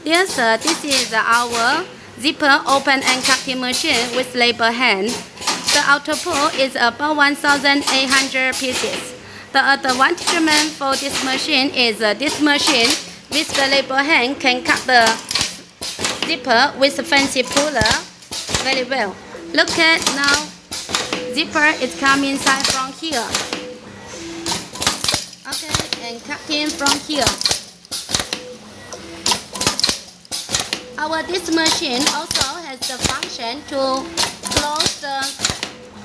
Yes, this is our zipper open and cutting machine with labor hand. The output is about 1,800 pieces. The advantage for this machine is this machine with the labor hand can cut the zipper with a fancy puller very well. Look at now, zipper is coming inside from here. Okay, and cutting from here. This machine also has the function to close the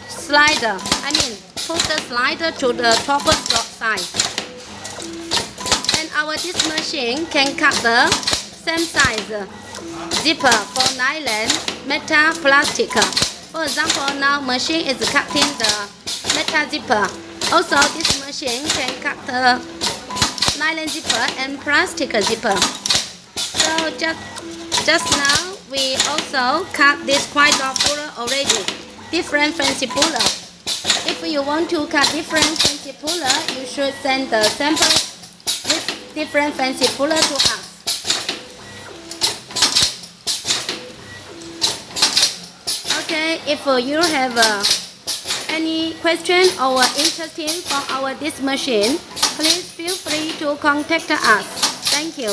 slider. Put the slider to the top side. And this machine can cut the same size zipper for nylon, metal, plastic. For example, now machine is cutting the metal zipper. Also, this machine can cut the nylon zipper and plastic zipper. So just now, we also cut this quite puller already, different fancy puller. If you want to cut different fancy puller, you should send the samples with different fancy puller to us. Okay, if you have any question or interesting for this machine, please feel free to contact us. Thank you.